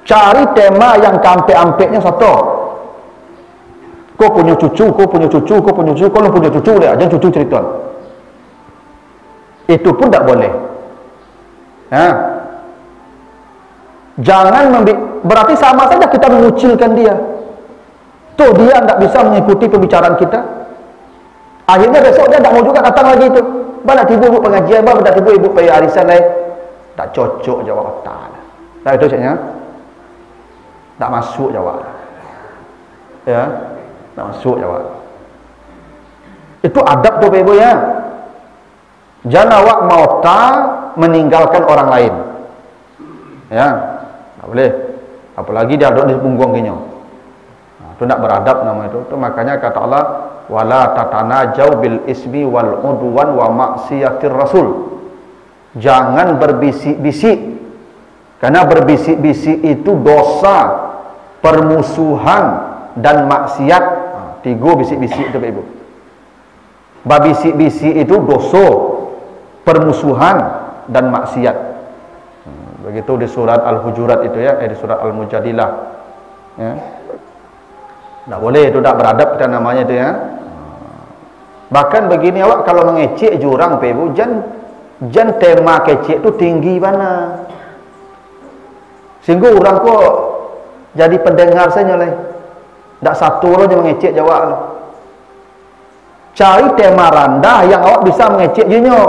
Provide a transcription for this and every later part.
Cari tema yang kampe-ampeknya satu. Kau punya cucu, kau punya cucu, kau punya cucu, kau punya cucu dia, jangan cucu cerita. Itu pun tak boleh. Ya. Jangan berarti sama saja kita mengucilkan dia. Tuh dia tak bisa mengikuti pembicaraan kita. Akhirnya besok dia tak mau juga datang lagi itu. Bala tiba ibu pengajian, bala tiba ibu pergi arisan lain. Tak cocok jawab otak. Tak itu caknya. Tak masuk jawab. Ya, tak masuk jawab. Itu adab tu ibu ya. Jangan awak mau meninggalkan orang lain. Ya, tak boleh. Apalagi dia duduk di punggung kinyo. Itu tak beradab nama itu. Itu makanya kata Allah, wala tatanajau bil ismi wal udwan wa maksiatir rasul. Jangan berbisik-bisik, karena berbisik-bisik itu dosa, permusuhan dan maksiat. Tiga bisik-bisik itu ibu. Babisik-bisik itu dosa, permusuhan dan maksiat. Begitu di surat Al-Hujurat itu ya, di surat Al-Mujadilah. Ya. Tak boleh, itu tak beradab kita namanya itu ya. Bahkan begini awak kalau mengecek jurang ibu, jangan tema kecek itu tinggi mana. Sehingga orang kok jadi pendengar saja lah. Tak satu lo yang mengecek jawab lo. Cari tema rendah yang awak bisa mengecek jinyo.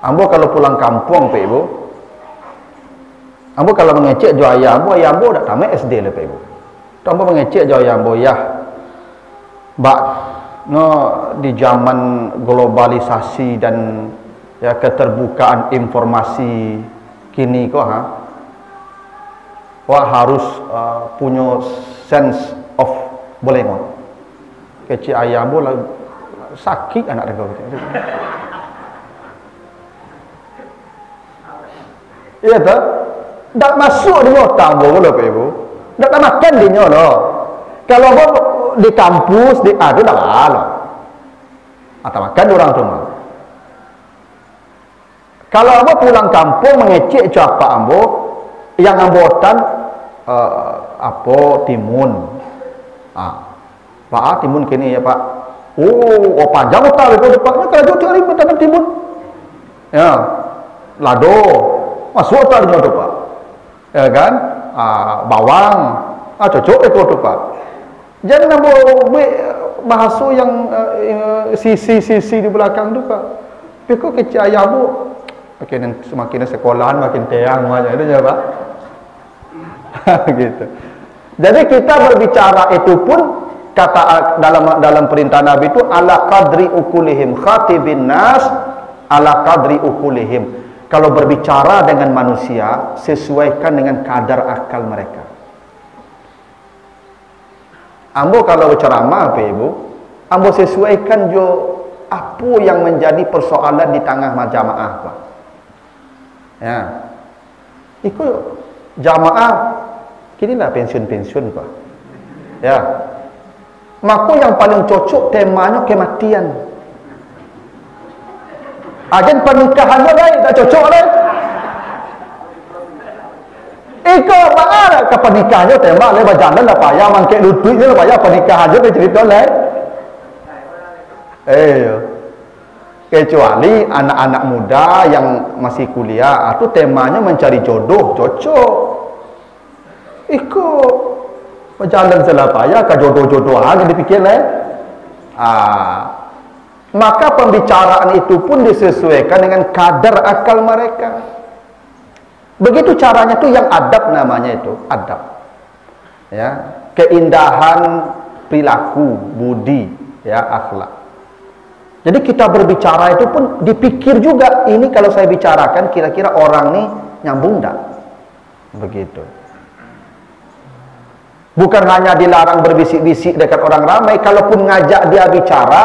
Ambo kalau pulang kampung ibu, ambo kalau mengecek jo ayambo tak tamat SD lah ibu. Ambo mengecek jo ayambo ya. Bak no di zaman globalisasi dan ya keterbukaan informasi kini kok wah harus punya sense of boleh mau kecil ayam bola sakit anak dia iya tak tak masuk di otak boleh ibu tak makan di nyono kalau di kampus di itu dah lalu atau makan orang rumah. Kalau ambo pulang kampung mengecek apa ambo yang ambotan apa timun. Pak timun kini ya Pak. Oh panjang otak itu Pak. Kalau jauh cari tanam timun. Ya. Lado masuk otak itu Pak. Ya kan? Bawang. Cocok itu Pak. Jangan ambo bahasa yang sisi di belakang tu Pak. Tapi kok kecil ayah bu semakin sekolahan makin teang macam itu ya Pak. Gitu. Jadi kita berbicara itu pun kata dalam perintah Nabi itu ala qadri ukulihim, khatibin nas ala qadri ukulihim. Kalau berbicara dengan manusia sesuaikan dengan kadar akal mereka. Ambo kalau berceramah apa ibu, ambo sesuaikan jo apa yang menjadi persoalan di tengah jamaah Pak. Ya, ikut jamaah kini lah pensiun Pak. Ya, maka yang paling cocok temanya kematian. Agen pernikahannya baik, tak cocok lah. Ikut mana ke pernikahannya tema le berjalan lah payah mangke lututnya lah payah pernikahannya bercerita lah. Kecuali anak-anak muda yang masih kuliah, itu temanya mencari jodoh, cocok. Ikut berjalan salah payah ke jodoh-jodohan yang dipikir lah. Maka pembicaraan itu pun disesuaikan dengan kadar akal mereka. Begitu caranya itu yang adab namanya itu, adab. Ya, keindahan perilaku, budi, ya, akhlak. Jadi kita berbicara itu pun dipikir juga, ini kalau saya bicarakan kira-kira orang nih nyambung tak? Begitu. Bukan hanya dilarang berbisik-bisik dekat orang ramai, kalaupun ngajak dia bicara,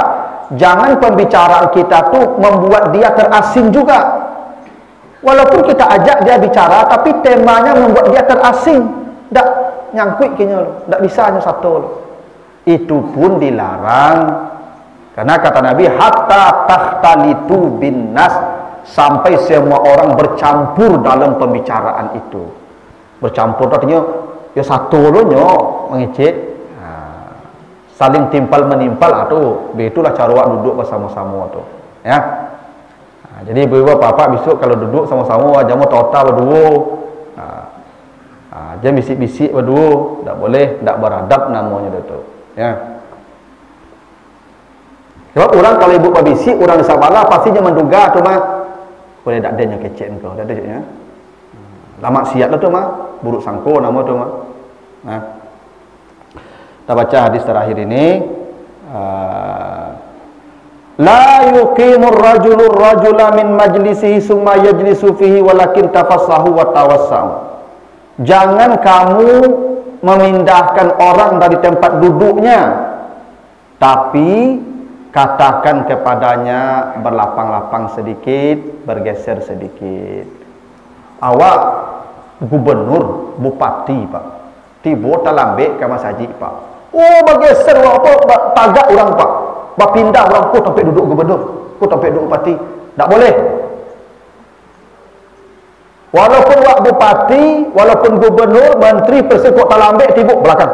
jangan pembicaraan kita tuh membuat dia terasing juga. Walaupun kita ajak dia bicara, tapi temanya membuat dia terasing. Tak nyangkut kayaknya loh, tak bisa hanya satu loh. Itu pun dilarang. Karena kata Nabi, hatta takhtalitu bin nas, sampai semua orang bercampur dalam pembicaraan itu. Bercampur artinya ya satu lo nyo mengicit, saling timpal menimpal atau itulah cara awak duduk bersama-sama tu, ya. Jadi ibu-ibu bapak besok kalau duduk sama-sama jangan tota berdua, jangan bisik-bisik berdua, tak boleh, tak beradab namanya tu, ya. Sebab orang kalau ibu berbisik, orang di sabala pastinya menduga tu mah boleh tak ada yang kecek engkau, tak ada ya. Lama siap lah tu mah, buruk sangko nama tu mah. Nah, kita baca hadis terakhir ini. La yuqimur rajulur rajula min majlisihi summa yajlisu fihi walakin tafassahu wa tawassau. Jangan kamu memindahkan orang dari tempat duduknya, tapi katakan kepadanya berlapang-lapang sedikit, bergeser sedikit. Awak gubernur, bupati pak, tiba terlambat ke masjid pak. Oh bergeser apa tagak orang pak, berpindah orang kau sampai duduk gubernur, kau sampai duduk bupati, tak boleh. Walaupun wak bupati, walaupun gubernur, menteri persekut terlambat tiba belakang.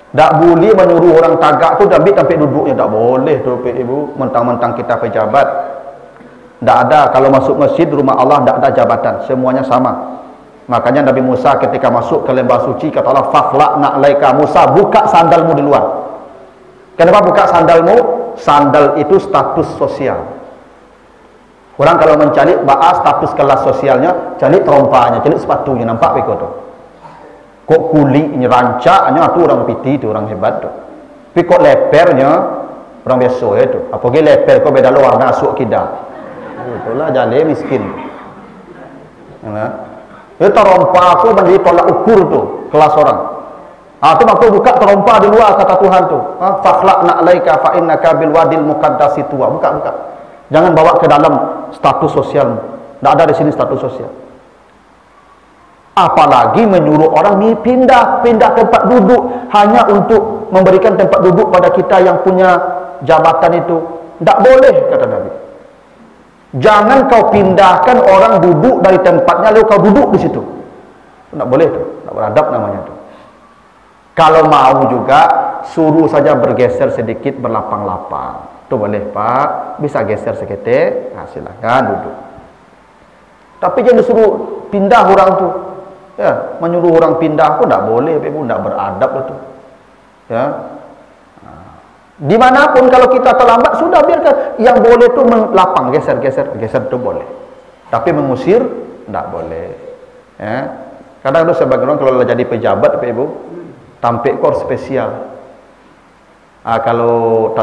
Tak boleh menyuruh orang tagak tu ambil sampai duduknya, tak boleh tu ibu. Mentang-mentang kita pejabat. Tak ada, kalau masuk masjid rumah Allah tak ada jabatan, semuanya sama. Makanya Nabi Musa ketika masuk ke lembah suci kata Allah, "Fakhlaq na'laika Musa, buka sandalmu di luar." Kenapa buka sandalmu? Sandal itu status sosial. Orang kalau mencari bahas status kelas sosialnya, cari terompanya, cari sepatunya, nampak begitu tu. Kok kuliknya, rancaknya tu orang piti tu, orang hebat tu. Tapi kok lepernya orang biasa itu. Apalagi leper kok beda warna asuk kidah. Itulah jale miskin. Ya. Itu terompa aku menjadi tolak ukur tu kelas orang. Tu aku buka terompa di luar kata Tuhan tu. Fakhlaq na'laika fa innaka bil wadil muqaddasi tuwa. Buka. Jangan bawa ke dalam status sosial. Tak ada di sini status sosial. Apalagi menyuruh orang ni pindah tempat duduk hanya untuk memberikan tempat duduk pada kita yang punya jabatan itu. Tak boleh kata Nabi. Jangan kau pindahkan orang duduk dari tempatnya lalu kau duduk di situ. Tak boleh tu, tak beradab namanya tu. Kalau mau juga suruh saja bergeser sedikit, berlapang-lapang. Tu boleh pak, bisa geser seketik, silakan duduk. Tapi jangan disuruh pindah orang tu. Ya, menyuruh orang pindah pun tak boleh, pun tak beradab tu. Ya. Dimanapun kalau kita terlambat sudah biarkan, yang boleh tu melapang, geser tu boleh. Tapi mengusir tak boleh. Ya. Kadang tu sebagian orang kalau jadi pejabat ibu, tampil kor spesial. Kalau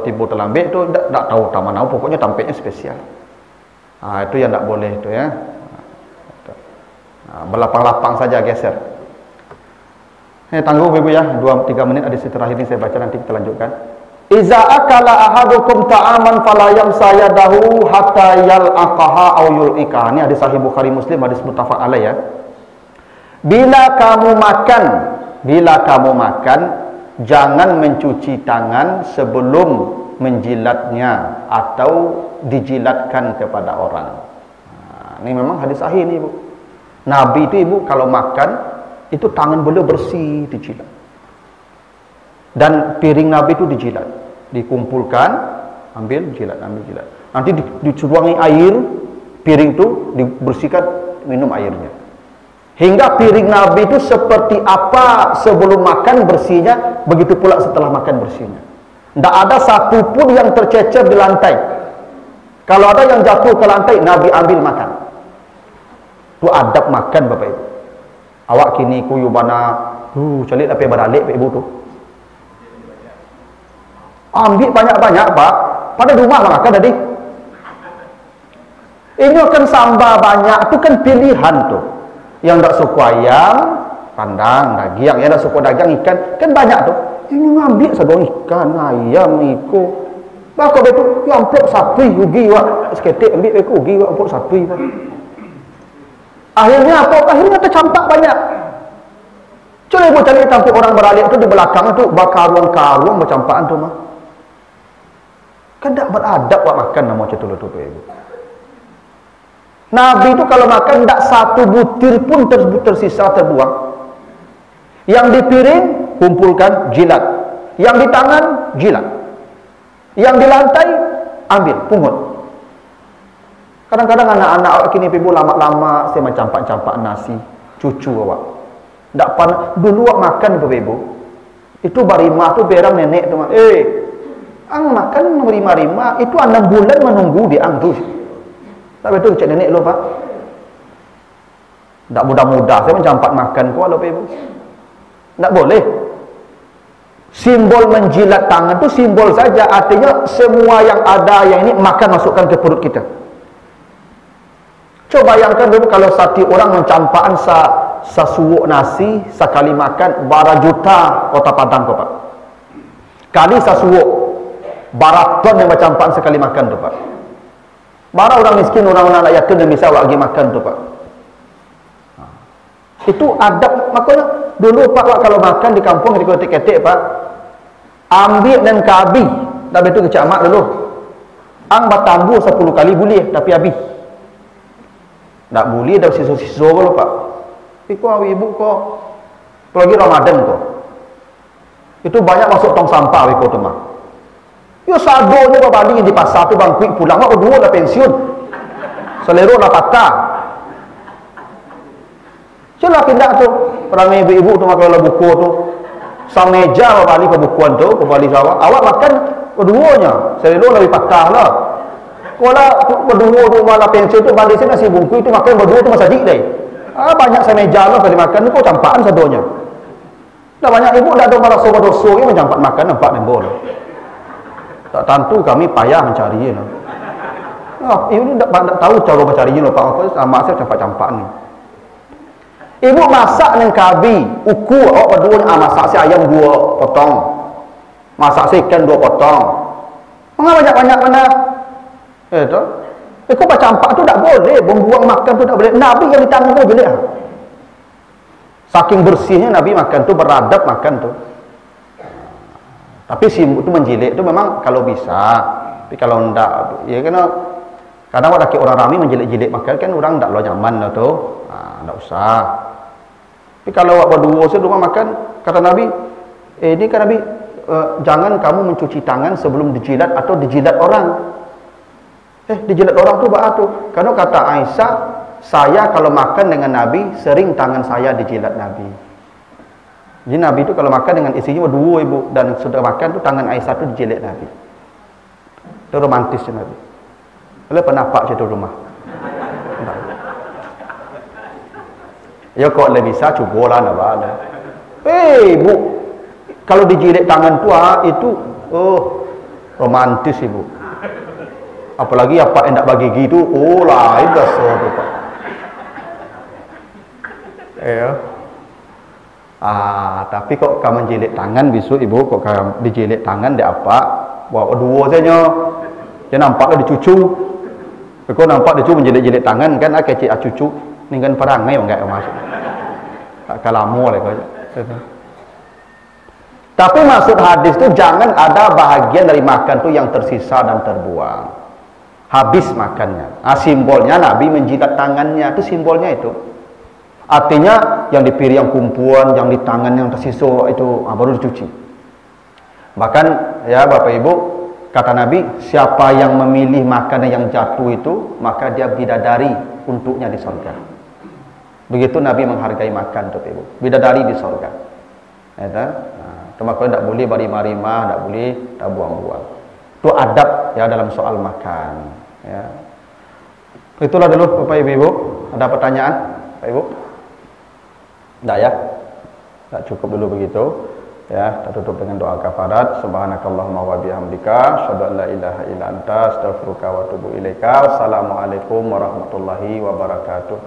tiba terlambat tu tak tahu mana, pokoknya tampilnya spesial. Itu yang tak boleh tu ya. Berlapang-lapang saja geser. Tangguh ibu ya, 2-3 menit hadis terakhir ini saya baca, nanti kita lanjutkan. Iza akala ahadukum ta'aman fala yamsa yadahu hatta yal'aqaha aw yul'ikaha. Ini hadis sahih Bukhari Muslim, hadis muttafaq alaih ya. Bila kamu makan, jangan mencuci tangan sebelum menjilatnya atau dijilatkan kepada orang. Ini memang hadis sahih ini, ibu. Nabi itu ibu kalau makan itu tangan beliau bersih dijilat, dan piring Nabi itu dijilat, dikumpulkan, ambil jilat. Nanti dicubangi air, piring itu dibersihkan, minum airnya. Hingga piring Nabi itu seperti apa sebelum makan bersihnya, begitu pula setelah makan bersihnya. Tidak ada satupun yang tercecer di lantai. Kalau ada yang jatuh ke lantai, Nabi ambil makan. Itu adab makan Bapak Ibu. Awak kini kuyu bana celik tapi beralik Pak Ibu tu. Ambil banyak-banyak Pak. Pada rumah makan tadi. Ini kan sambal banyak tu kan pilihan tu. Yang tak suka ayam, pandang, daging. Yang tak suka daging, ikan, kan banyak tu. Ini ngambil satu ikan, ayam, iko. Bakal betul, yang amplop sapi, ugi wak. Seketik ambil beku, ugi wak, amplop sapi Pak. Akhirnya apa? Akhirnya tercampak banyak. Coba ibu cari tampuk orang beralik tu di belakang tu, bakaruan-karuan bercampakan tu mah. Kan tak beradab buat makan nama macam tu ibu. Nabi itu kalau makan tak satu butir pun tersisa terbuang. Yang di piring kumpulkan, jilat. Yang di tangan jilat. Yang di lantai ambil, pungut. Kadang-kadang anak-anak awak kini ibu lama-lama saya mencampak-campak nasi, cucu awak. Tak pan dulu awak makan ibu. Itu barimah tu berang nenek tu. Ang makan rima-rima itu 6 bulan menunggu di ang tu. Tak betul cak nenek lu pak. Tak mudah-mudah saya mencampak makan kau lo ibu. Tak boleh. Simbol menjilat tangan tu simbol saja, artinya semua yang ada yang ini makan masukkan ke perut kita. Coba bayangkan dulu kalau satu orang mencampakkan sasuuk nasi sekali makan bara juta kota Padang kau pak. Kali sasuuk baraton yang bercampakkan sekali makan tu pak. Bara orang miskin, orang-orang anak yatim yang bisa lagi makan tu pak. Itu adab. Makanya dulu pak kalau makan di kampung di ketik-ketik pak, ambil dan kabi. Dah betul kecak mak dulu. Ang batambu 10 kali boleh tapi habis. Tak boleh dah sisa-sisa kalau pak. Kau ibu kau, apalagi Ramadan kau. Itu banyak masuk tong sampah kau tu mah. Yo sadonya kau balik di pasar tu bangkui pulang mak dua dah pensiun. Selero dah patah. Celah pindah tu. Perangai ibu-ibu tu makan buku tu. Sang meja kau balik ke bukuan tu, kau balik awak. Awak makan keduanya. Selero lebih patah lah. Kalau berdua tu malah pensiun tu balik sini nasi bungkus tu makan berdua tu masa dik deh. Banyak saya meja lah kali makan tu kau campakan sadonya. Dah banyak ibu dah ada malah sobat-sobat yang mencampak makan nampak nembol. Tak tentu kami payah mencari lah. Ibu tak tahu cara mencarinya lah pak. Aku sama saya campak-campak ni. Ibu masak dengan kabi, ukur awak berdua masak si ayam 2 potong. Masak si ikan 2 potong. Mengapa banyak-banyak mana? Kau campak tu tak boleh, membuang makan tu tak boleh. Nabi yang di tangan tu boleh. Saking bersihnya Nabi makan tu, beradab makan tu. Tapi simbol tu menjilik tu memang kalau bisa. Tapi kalau enggak, ya kena kadang ada orang ramai menjilik-jilik makan kan orang enggak lo nyaman lah tu. Enggak usah. Tapi kalau awak berdua rumah makan, kata Nabi, ini kan Nabi, jangan kamu mencuci tangan sebelum dijilat atau dijilat orang. Dijilat orang tu apa tu? Karena kata Aisyah, saya kalau makan dengan Nabi, sering tangan saya dijilat Nabi. Jadi Nabi tu kalau makan dengan istrinya berdua ibu, dan sudah makan tu tangan Aisyah tu dijilat Nabi. Itu romantis Nabi. Kalau pernah pak situ rumah. Ya kok lebih bisa cubalah nak bala. Ibu, kalau dijilat tangan tu itu romantis ibu. Apalagi apa yang tak bagi gitu, lain dah tu pak. Tapi kok kamu menjilat tangan besok ibu, kok kamu dijilat tangan dia apa? Bawa dua saja. Dia nampaklah dicucu. Kau nampak dicucu menjilat-jilat tangan kan? Kecik cucu. Ni kan perangai enggak masuk. Tak kalamu lah kau. Tapi maksud hadis tu jangan ada bahagian dari makan tu yang tersisa dan terbuang. Habis makannya. Simbolnya Nabi menjilat tangannya, itu simbolnya itu. Artinya yang di piring yang kumpulan, yang di tangan yang tersisa itu baru dicuci. Bahkan ya Bapak Ibu, kata Nabi, siapa yang memilih makanan yang jatuh itu, maka dia bidadari untuknya di surga. Begitu Nabi menghargai makan Bapak Ibu. Bidadari di surga. Maka tidak boleh berima-rima, tidak boleh tak buang-buang. Itu adab ya dalam soal makan. Ya. Itulah dulu Bapak Ibu. Ada pertanyaan Bapak Ibu? Tidak ya? Tak cukup dulu begitu. Ya, kita tutup dengan doa kafarat. Subhanakallahumma wa bihamdika, asyhadu an la ilaha illa anta, astaghfiruka wa atubu ilaika. Assalamualaikum warahmatullahi wabarakatuh.